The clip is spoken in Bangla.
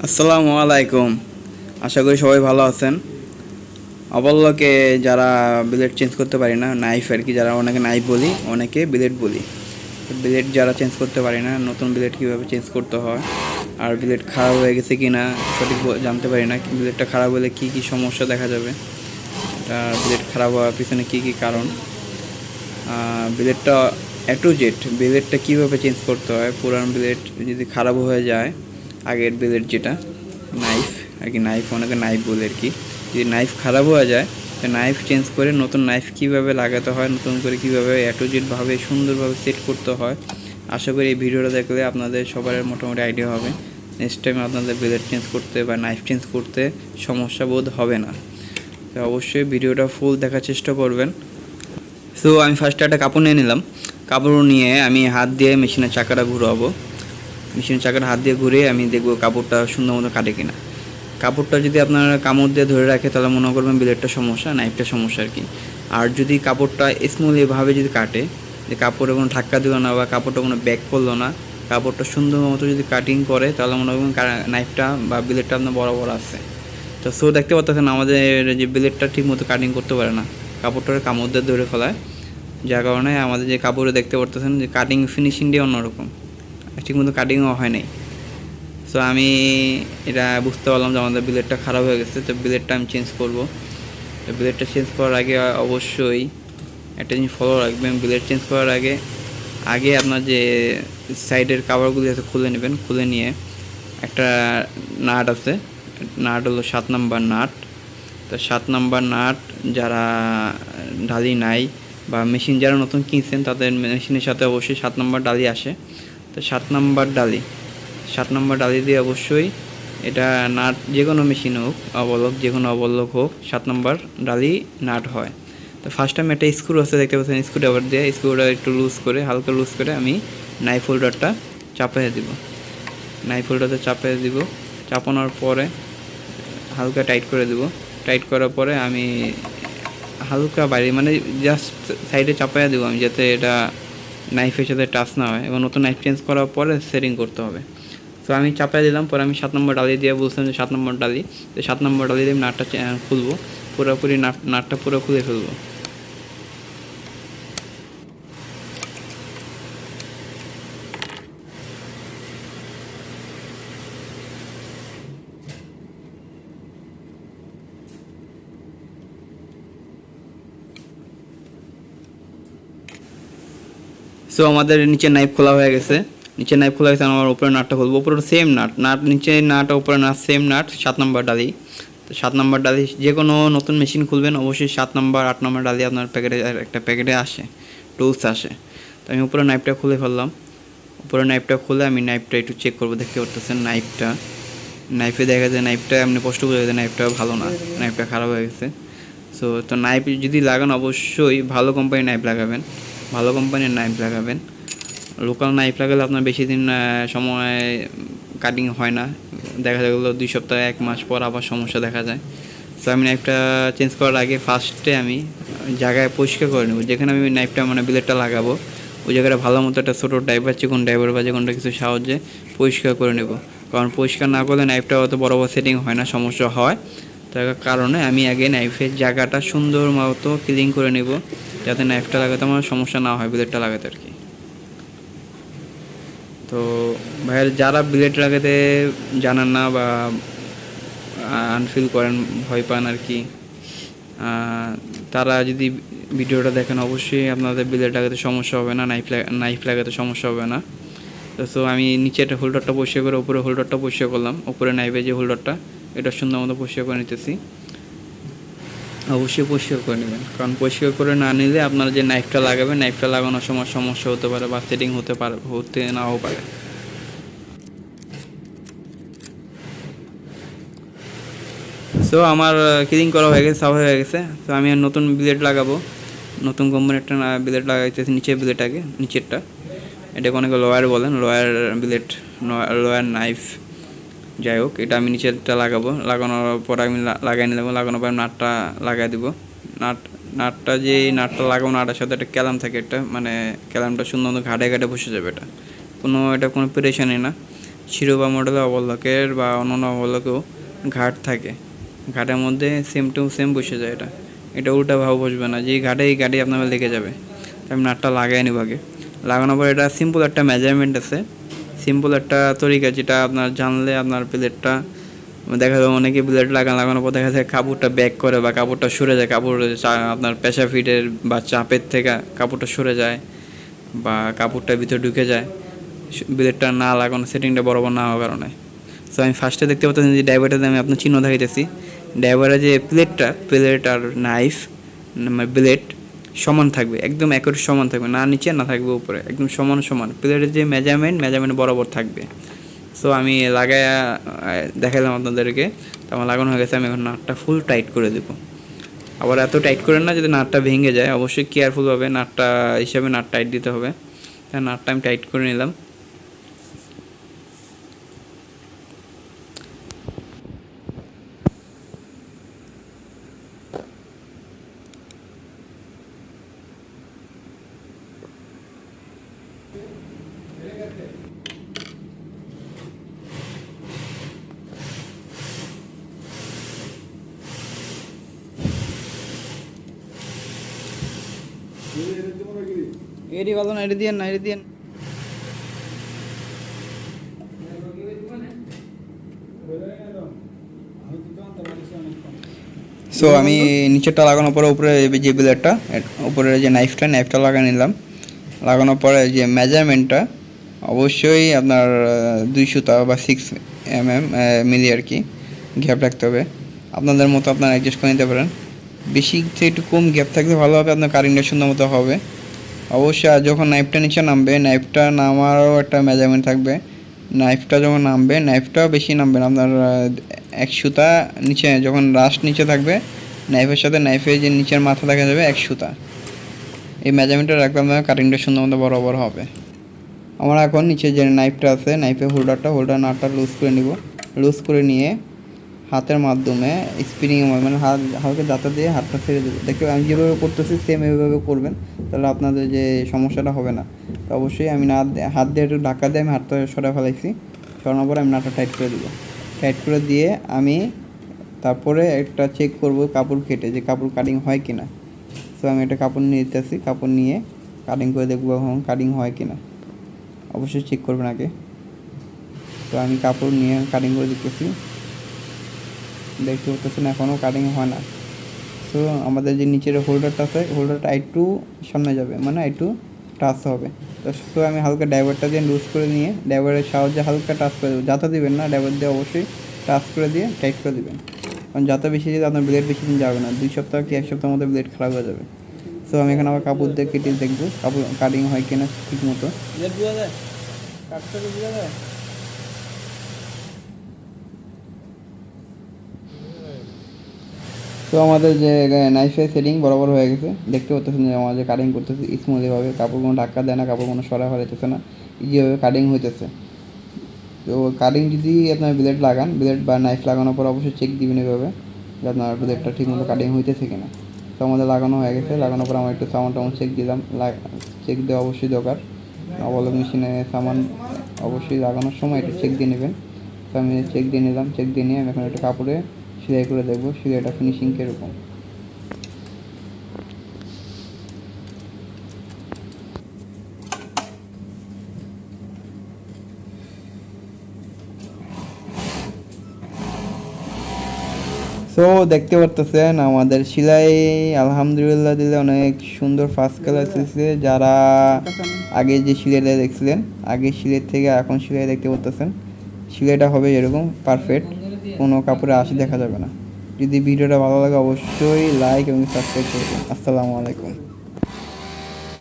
আসসালামু আলাইকুম। আশা করি সবাই ভালো আছেন। অবল্লকে যারা ব্লেড চেঞ্জ করতে পারি না, নাইফ আর কি, যারা অনেকে নাইফ বলি, অনেকে ব্লেড বলি। ব্লেড যারা চেঞ্জ করতে পারি না, নতুন ব্লেড কীভাবে চেঞ্জ করতে হয়, আর ব্লেড খারাপ হয়ে গেছে কি না সঠিক জানতে পারি না, ব্লেডটা খারাপ হলে কী কী সমস্যা দেখা যাবে, ব্লেড খারাপ হওয়ার পিছনে কী কী কারণ, ব্লেডটা এ টু জেড ব্লেডটা কীভাবে চেঞ্জ করতে হয়। পুরান ব্লেড যদি খারাপ হয়ে যায়, আগের ব্লেড যেটা নাইফ আর কি, নাইফ অনেকে নাইফ বলে আর কি, যদি নাইফ খারাপ হয়ে যায় তো নাইফ চেঞ্জ করে নতুন নাইফ কীভাবে লাগাতে হয়, নতুন করে কীভাবে এ টু জেডভাবে সুন্দরভাবে সেট করতে হয়। আশা করি এই ভিডিওটা দেখলে আপনাদের সবার মোটামুটি আইডিয়া হবে। নেক্সট টাইম আপনাদের ব্লেড চেঞ্জ করতে বা নাইফ চেঞ্জ করতে সমস্যা বোধ হবে না। তো অবশ্যই ভিডিওটা ফুল দেখার চেষ্টা করবেন। সো আমি ফার্স্টে একটা কাপড় নিয়ে নিলাম। কাপড় নিয়ে আমি হাত দিয়ে মেশিনের চাকাটা ঘুরাবো। মেশিনের চাকাটা হাত দিয়ে ঘুরে আমি দেখবো কাপড়টা সুন্দর মতো কাটে কিনা। কাপড়টা যদি আপনারা কামড় দিয়ে ধরে রাখে তাহলে মনে করবেন ব্লেডটা সমস্যা, নাইফটা সমস্যা আর কি। আর যদি কাপড়টা স্মুথলিভাবে যদি কাটে, যে কাপড়ে কোনো ধাক্কা দিল না বা কাপড়টা কোনো ব্যাক করলো না, কাপড়টা সুন্দর মতো যদি কাটিং করে তাহলে মনে করবেন নাইফটা বা ব্লেডটা আপনার বরাবর আছে। তো সো দেখতে পাচ্ছেন আমাদের যে ব্লেডটা ঠিক মতো কাটিং করতে পারে না, কাপড়টা কামড় দিয়ে ধরে ফেলায়, যার কারণে আমাদের যে কাপড়ে দেখতে পারতেছেন যে কাটিং ফিনিশিংটাই অন্যরকম, ঠিক মতো কাটিংও হয় নাই। সো আমি এটা বুঝতে পারলাম যে আমাদের ব্লেডটা খারাপ হয়ে গেছে। তো ব্লেডটা আমি চেঞ্জ করব। তো ব্লেডটা চেঞ্জ করার আগে অবশ্যই একটা জিনিস ফলো রাখবেন, ব্লেড চেঞ্জ করার আগে আগে আপনার যে সাইডের কাভারগুলি আছে খুলে নেবেন। খুলে নিয়ে একটা নাট আছে, নাট হলো 7 নাম্বার নাট। তো 7 নাম্বার নাট যারা ডালি নাই বা মেশিন যারা নতুন কিনছেন তাদের মেশিনের সাথে অবশ্যই 7 নাম্বার ডালি আসে। তো 7 নাম্বার ডালি দিয়ে অবশ্যই এটা নাট, যে কোনো মেশিন হোক, অবলক, যে কোনো অবলক হোক, 7 নাম্বার ডালি নাট হয়। তো ফার্স্ট আমি একটা স্ক্রু আছে দেখতে পাচ্ছেন, স্ক্রুড্রাইভার দিয়ে স্ক্রুটা একটু লুজ করে, হালকা লুজ করে আমি নাইফ হোল্ডারটা চাপিয়ে দিব। নাইফ হোল্ডারটা চাপিয়ে দিব, চাপানোর পরে হালকা টাইট করে দেব। টাইট করার পরে আমি হালকা বাইরে মানে জাস্ট সাইডে চাপাইয়া দেবো আমি, যাতে এটা নাইফের সাথে টাচ না হয়, এবং নতুন নাইফ চেঞ্জ করার পরে সেটিং করতে হবে। তো আমি চাপাই দিলাম, পরে আমি 7 নম্বর ডালি দিয়ে বলছিলাম যে 7 নম্বর ডালি, তো 7 নম্বর ডালি দিয়ে আমি নাটটা খুলবো, পুরোপুরি নাটটা পুরো খুলে ফেলবো। সো আমাদের নিচে নাইফ খোলা হয়ে গেছে, আমার উপরে নাটটা খুলবো, উপরে সেম নাট নিচে নাট, উপরে নাট সেম নাট, 7 নম্বর ডালি। তো 7 নম্বর ডালি যে কোনো নতুন মেশিন খুলবেন অবশ্যই 7 নম্বর 8 নম্বর ডালি আপনার একটা প্যাকেটে আসে, টুলস আসে। তো আমি উপরে নাইফটা খুলে ফেললাম। উপরে নাইফটা খুলে আমি নাইফটা একটু চেক করবো। দেখতে পারতেছেন নাইফে দেখা যায় নাইফটা এমনি কষ্ট বোঝা যায় নাইফটা ভালো না, নাইফটা খারাপ হয়ে গেছে। তো নাইফ যদি লাগান অবশ্যই ভালো কোম্পানির নাইফ লাগাবেন, ভালো কোম্পানির নাইফ লাগাবেন। লোকাল নাইফ লাগালে আপনার বেশি দিন সময় কাটিং হয় না, দেখা গেলো 2 সপ্তাহ 1 মাস পর আবার সমস্যা দেখা যায়। তো আমি নাইফটা চেঞ্জ করার আগে ফার্স্টে আমি জায়গায় পরিষ্কার করে নেব, যেখানে আমি নাইফটা মানে ব্লেডটা লাগাবো ওই জায়গাটা ভালো মতো একটা ছোটো ড্রাইভার, চিকন ড্রাইভার বা যে কোনোটা কিছু সাহায্যে পরিষ্কার করে নেব। কারণ পরিষ্কার না করলে নাইফটা অত বড় সেটিং হয় না, সমস্যা হয়। তার কারণে আমি আগে নাইফের জায়গাটা সুন্দর মতো ক্লিন করে নেব, যাতে নাইফটা লাগাতে আমার সমস্যা না হয়, ব্লেডটা লাগাতে আর কি। তো ভাইয়ের যারা ব্লেড লাগাতে জানান না বা আনফিল করেন, ভয় পান আর কি, তারা যদি ভিডিওটা দেখেন অবশ্যই আপনাদের ব্লেড লাগাতে সমস্যা হবে না, নাইফ লাগাতে সমস্যা হবে না। তো আমি নিচের হোল্ডারটা পরিষ্কার করে উপরে হোল্ডারটা পরিষ্কার করলাম, উপরে নাইফের যে হোল্ডারটা এটা সুন্দর মতো পরিষ্কার করে নিতেছি। অবশ্যই পরিষ্কার করে নেবেন, কারণ পরিষ্কার করে না নিলে আপনারা যে নাইফটা লাগাবেন, নাইফটা লাগানোর সময় সমস্যা হতে পারে বা সেটিং হতে নাও পারে। সো আমার ক্লিন করা হয়ে গেছে, সাফ হয়ে গেছে। তো আমি আর নতুন ব্লেড লাগাবো, নতুন কোম্পানির একটা ব্লেড লাগাইতেছি, নিচের ব্লেড আগে, নিচেরটা, এটাকে অনেকে লোয়ার বলেন, লোয়ার ব্লেড, লোয়ার নাইফ, যাই হোক এটা আমি নিচেরটা লাগাবো। লাগানোর পর আমি লাগাই নিলাম, লাগানোর পর নাটটা লাগাই দিব। নাটটা লাগাবো, নাটের সাথে একটা ক্যালাম থাকে, একটা মানে ক্যালামটা সুন্দর মতো ঘাটে বসে যাবে। এটা কোনো পেরেশানি না, শিরোপা মডেলের ওভারলকের বা অন্যান্য ওভারলকেও ঘাট থাকে, ঘাটের মধ্যে সেম টু সেম বসে যায়। এটা উল্টা ভাব বসবে না, যে ঘাটে এই ঘাটে আপনার লেগে যাবে। আমি নাটটা লাগাই নিব আগে। লাগানোর পর এটা সিম্পল একটা মেজারমেন্ট আছে, সিম্পল একটা তরিকা, যেটা আপনার জানলে আপনার প্লেটটা দেখা যায় অনেকে প্লেট লাগানোর পর দেখা যায় কাপড়টা ব্যাক করে বা কাপড়টা সরে যায়, কাপড় আপনার পেশা ফিটের বা চাপের থেকে কাপড়টা সরে যায় বা কাপড়টা ভিতরে ঢুকে যায় ব্লেডটা না লাগানো, সেটিংটা বরাবর না হওয়ার কারণে। সো আমি ফার্স্টে দেখতে পাচ্ছি যে ড্রাইভারটাতে আমি আপনার চিহ্ন দেখাইতেছি, ড্রাইভারের যে প্লেট আর নাইফ ব্লেড সমান থাকবে, একদম একটু সমান থাকবে, না নিচে না থাকবে উপরে, একদম সমান সমান প্লেটের যে মেজারমেন্ট বরাবর থাকবে। সো আমি লাগাইয়া দেখালাম আপনাদেরকে, তো আমার লাগানো হয়ে গেছে। আমি এখন নাটটা ফুল টাইট করে দেবো। আবার এত টাইট করেন না যদি নাটটা ভেঙে যায়, অবশ্যই কেয়ারফুলভাবে নাটটা হিসাবে নাট টাইট দিতে হবে। তাই নাটটা আমি টাইট করে নিলাম। এটি ভালো না, এটি দিয়েন না, এটি দিয়েন। সো আমি নিচেরটা লাগানোর পরে উপরে যে ব্লেডটা, উপরে যে নাইফটা লাগিয়ে নিলাম। লাগানোর পরে যে মেজারমেন্টটা অবশ্যই আপনার 200 বা 6 mm মিলি আর কি গ্যাপ রাখতে হবে। আপনাদের মতো আপনারা অ্যাডজাস্ট করে নিতে পারেন। বেশি থেকে একটু কম গ্যাপ থাকলে ভালো হবে, আপনার কারিংটা সুন্দর মতো হবে। অবশ্যই আর যখন নাইফটা নিচে নামবে, নাইফটা নামারও একটা মেজারমেন্ট থাকবে। নাইফটা যখন নামবে, নাইফটাও বেশি নামবে না, আপনার 1 সুতা নিচে যখন লাস্ট নিচে থাকবে নাইফের সাথে, নাইফের যে নিচের মাথা দেখা যাবে 1 সুতা। এই মেজারমেন্টটা রাখলে আপনার কাটিংটা সুন্দর মতো বরাবর হবে। আমরা এখন নিচে যে নাইফটা আছে, নাইফের হোল্ডার নাটটা লুজ করে নিব। লুজ করে নিয়ে হাতের মাধ্যমে স্পিনিংয়ের মাধ্যমে হালকা জাতা দিয়ে হাতটা ছেড়ে দেবো। দেখতে আমি যেভাবে করতেছি সেম এইভাবে করবেন, তাহলে আপনাদের যে সমস্যাটা হবে না। তো অবশ্যই আমি হাত দিয়ে একটু ধাক্কা দিয়ে আমি হাতটা সরা ফেলাইছি। সরানোর পরে আমি নাটটা টাইট করে দেবো। টাইট করে দিয়ে আমি তারপরে একটা চেক করব কাপড় কেটে, যে কাপড় কাটিং হয় কিনা। সো আমি একটা কাপড় নিয়ে নিতেছি, কাপড় নিয়ে কাটিং করে দেখবো এখন কাটিং হয় কিনা। অবশ্যই চেক করবেন আগে। তো আমি কাপড় নিয়ে কাটিং করে দিতেছি, দেখতে পাচ্ছেন এখনও কাটিং হয় না। সো আমাদের যে নিচের হোল্ডারটা আছে, হোল্ডারটা একটু সামনে যাবে, মানে একটু টাচ হবে। তো আমি হালকা ড্রাইভারটা দিয়ে লুজ করে নিয়ে ড্রাইভারের সাহায্যে হালকা টাচ করে দেবো। যাতা দিবেন না, ড্রাইভার দিয়ে অবশ্যই টাচ করে দিয়ে টাইট করে দেবেন, কারণ যাতা বেশি দিয়ে আপনার ব্লেড বেশি দিন যাবে না, 2 সপ্তাহ কি 1 সপ্তাহের মধ্যে ব্লেড খারাপ হয়ে যাবে। সো আমি এখানে আবার কাপড় দিয়ে কেটে দেখবো কাপড় কাটিং হয় কিনা ঠিক মতো। তো আমাদের যে নাইফের সেটিং বরাবর হয়ে গেছে, দেখতে পাচ্ছেন যে আমাদের কাটিং করতেছে স্মুথলিভাবে, কাপড় কোনো ধাক্কা দেয় না, কাপড় কোনো সরা ফেলাইতেছে না, ইজিভাবে কাটিং হইতেছে। তো কাটিং যদি আপনার ব্লেড লাগান, ব্লেড বা নাইফ লাগানোর পর অবশ্যই চেক দিবেন এভাবে যে আপনার ব্লেডটা ঠিকমতো কাটিং হইতেছে কিনা। তো আমাদের লাগানো হয়ে গেছে। লাগানোর পর আমরা একটু সামান চেক দিলাম, চেক দেওয়া অবশ্যই দরকার। অবলক মেশিনে সামান অবশ্যই লাগানোর সময় একটু চেক দিয়ে নেবেন। তো আমি চেক দিয়ে নিলাম, চেক দিয়ে নিয়ে আমি এখন একটা কাপড়ে সেলাই করে দেখবো সেলাইটা ফিনিশিং কীরকম। সো দেখতে পারতেছেন আমাদের সেলাই আলহামদুলিল্লাহ দিলে অনেক সুন্দর ফার্স্ট কালার এসেছে। যারা আগে যে সেলাইটা দেখছিলেন, আগে সেলাই থেকে এখন সেলাই দেখতে পারতেছেন, সেলাইটা হবে এরকম পারফেক্ট, কোনো কাপড়ে আশি দেখা যাবে না। যদি ভিডিওটা ভালো লাগে অবশ্যই লাইক এবং সাবস্ক্রাইব করবেন। আসসালামু আলাইকুম।